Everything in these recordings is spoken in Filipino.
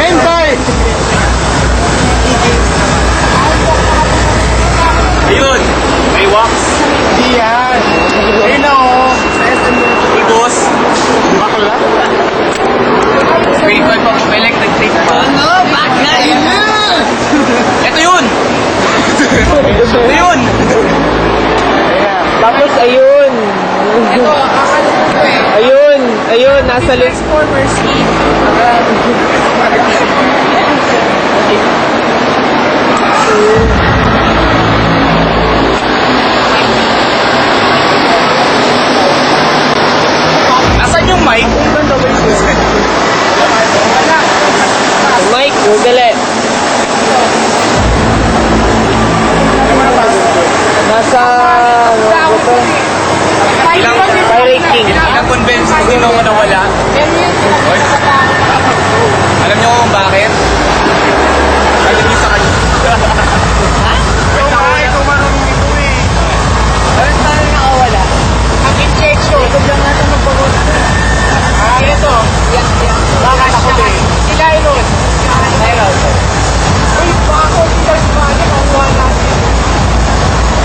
Hentai! Ayun, may wax. Di yan. Ayun na oh. Hey, boss. Bakla? May electric tape pa. Ano? Bagay na! Ito yun! Ito yun! Tapos ayun. Ito, akala ko ito eh. Ayun, nasa list. Transformers Eve. Nasaan yung mic? Mike, dali. Nasa, ano ito? Pirating. Ilang convention sino ako nawala? Alam niyo kung bakit? Alam niyo sa kanya. Ikaw marunong ito eh. Bakit tayo nakawala? Ang injection. Ito lang natin magbagot. Ito. Yan. Bakit ako eh? Si Lyron. Lyron. Uy, baka ko si Lyron. Nakuha natin.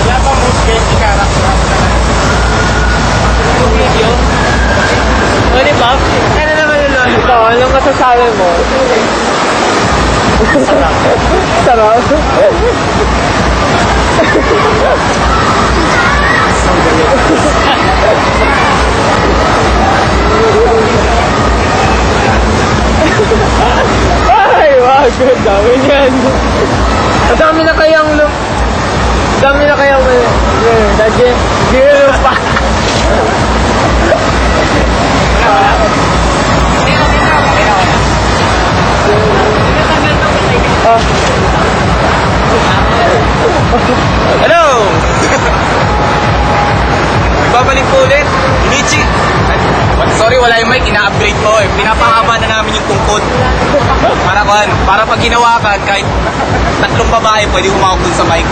Wala pa most game character. Yung video. Ano ba? Ano naman yung lolo? Ito, anong masasabi mo? Sarap. Sarap? Ay, wag. Ang dami niyan. Ang dami na kayang Zero pa. Hello! Babalik po ulit. Michi. Sorry, wala yung mic. Ina-upgrade ko eh. Pinapahaba na namin yung tungkod. Para pag ginawakan, kahit tatlong babae, pwede humawak dun sa mic.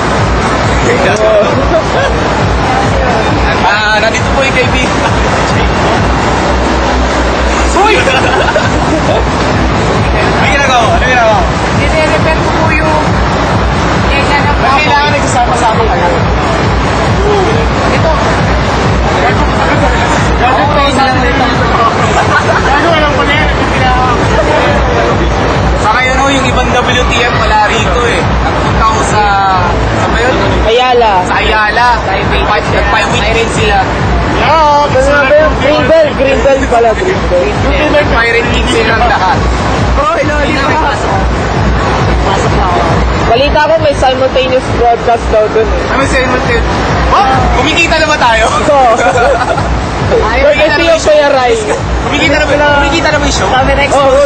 Nandito po yung kaibigan. Uy! Ano ginagawa? Ano ginagawa? Nire-repair ko po yung kanya ng Ba't kailangan nagsasama-sama kayo? Ito. Gano'n alam ko na yan. Saka yun o, yung ibang WTF wala rito eh. Nagpunta ko sa ba yun? Ayala. Sa Ayala. Nagpa-weekend sila. Oo, kasi Green Bell pala, Green Bell. Pirate King silang lahat. Balita ko may simultaneous broadcast daw dun eh. Ano sa inyo? Oh, kumikita na ba tayo? Ito yung Kuya Rai. Kumikita na ba yung show? Oo,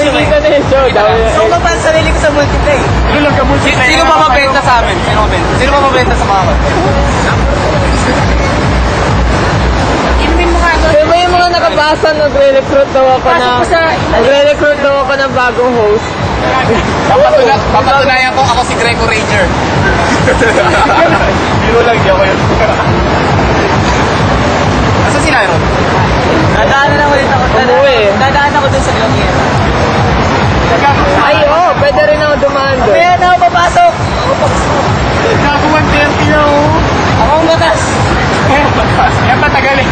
kumikita na yung show. So, kapag sarili ko sa multiplay. Ano lang ka Sino ba mabenta sa amin? Sino ba mabenta sa mga Inumin mo nga doon. Pero may mga nakabasa nagre-recruit daw ako ng bagong host. Papatunayan ko ako si Greco Ranger. Biro lang, di ako yun. Asa si Lyron? Dadaan na ulit ako. Umuwi. Dadaan ako dun sa Glonier. Ay, oo, pwede rin ako dumaan doon. Kaya na ako papasok. Nakakuha 30 na oh. Ako ang batas. Yan matagal eh.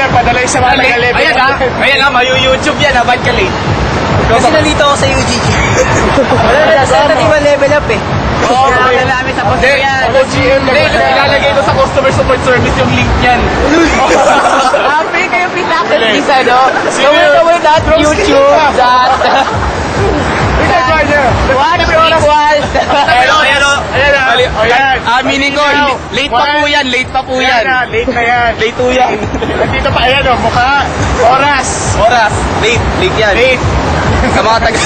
Nagpadala yung sa mga tagal eh. Ayan ha, mayu-YouTube yan ha, ba't ka late? Kasi nalito ako sa UGG. Wala na, sa tatiwan level up eh. Oo, Kaya namin sa post yan. Ako GM Hindi, ilalagay ko sa customer support service yung link niyan. Happy kayo pinaka-visa, no? YouTube. What equals? Ayan. Aminin ko, late pa po yan. Late na yan. Late po yan. Nandito pa, ayan o, mukha. Oras. Late yan. Late. Sa mga taga...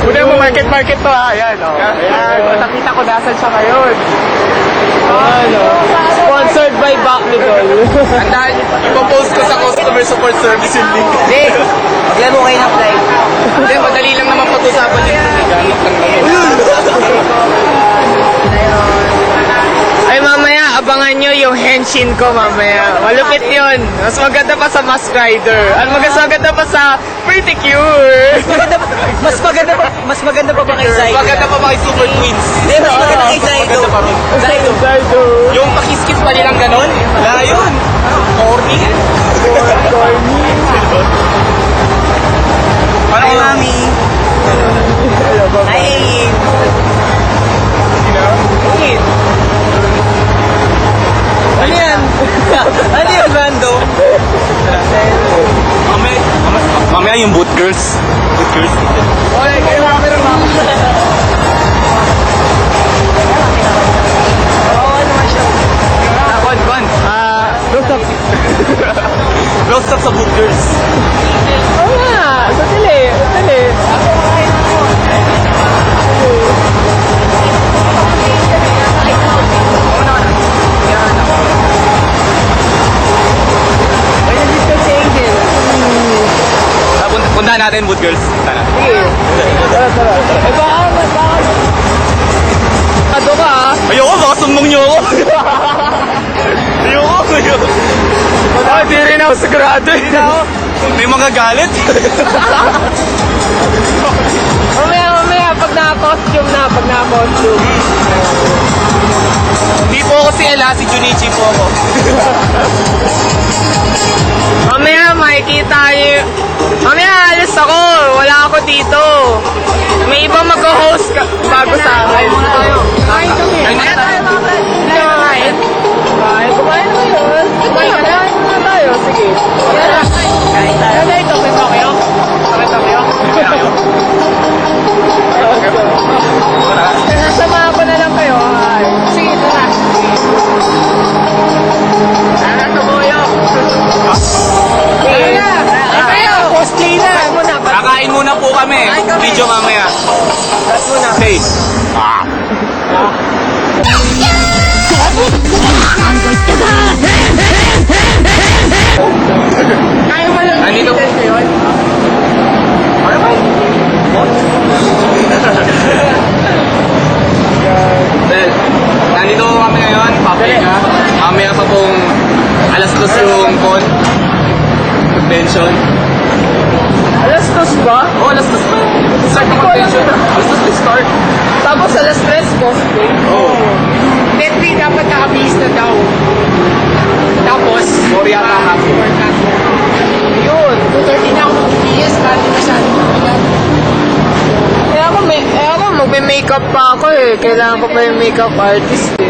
Una mo, market to ha. Ayan o. Ayan. Nakita ko nasan siya ngayon. Ano? Sponsored by Backnidol. Andaan, ipopost ko sa customer support service yung link. Hindi. Maglaro kayo ng flight. Hindi, madali lang naman pag-usapan yun. Gamit lang naman. Ay, mamaya, abangan nyo yung henshin ko mamaya. Malupit yun. Mas maganda pa sa Mask Rider. At mas maganda pa sa Pretty Cure. Mas maganda pa ba kay Zaydo? Maganda pa ba kay Super Twins? Hindi, mas maganda kay Zaydo. Maganda pa rin. Zaydo. Yung pakiskis pa nilang ganon? Wala yun. Corny. Parang Hi, Mami. Hi, Aim. Ano yan? Ano yun, Rando? Mamaya yung boot girls. Boot girls. Okay, kayo camera ma'am. Kwan. Close up sa boot girls. Oo nga. Sandali. Puntahan natin boot girls. Puntahan natin. Eh baka. Ano ka? Ayoko, baka sumnong niyo ako. Ayoko. Di rin ako sigurado. May mga galit. Mamaya, pag naka-costume. Hindi po ako si Ella, si Junichi po ako. Mamaya, makikita niyo. Mamaya, alis ako. Wala ako dito. May ibang mag-host bago sa akin. Kain kami. Kain na tayo. Hindi ka kakain? Kumain na yun. Kumain na tayo. Sige. Kain tayo. Ano ito? May Tokyo? Nasama ko na lang kayo. Sige, tara. Tara, tumoyo. Sige. Kayo, cosplay na. Kakain muna po kami. Video mamaya. Okay. Kaya mo lang. Nandito. yun. Well, nandito kami ngayon, paprika. Mamaya pa pong alas 2 yung convention. Alas 2 ba? Oh, alas 2 pa. Start ng convention. Alas 2 start. Tapos alas 3 cosplay. Oh. Netflix dapat nakabihis na daw. Tapos, Sorry ata hapon. yun. 2:30 na ako mag-BS, bali masyado mabigat. Ako magme-makeup pa ako eh. Kailangan ko pa yung makeup artist eh.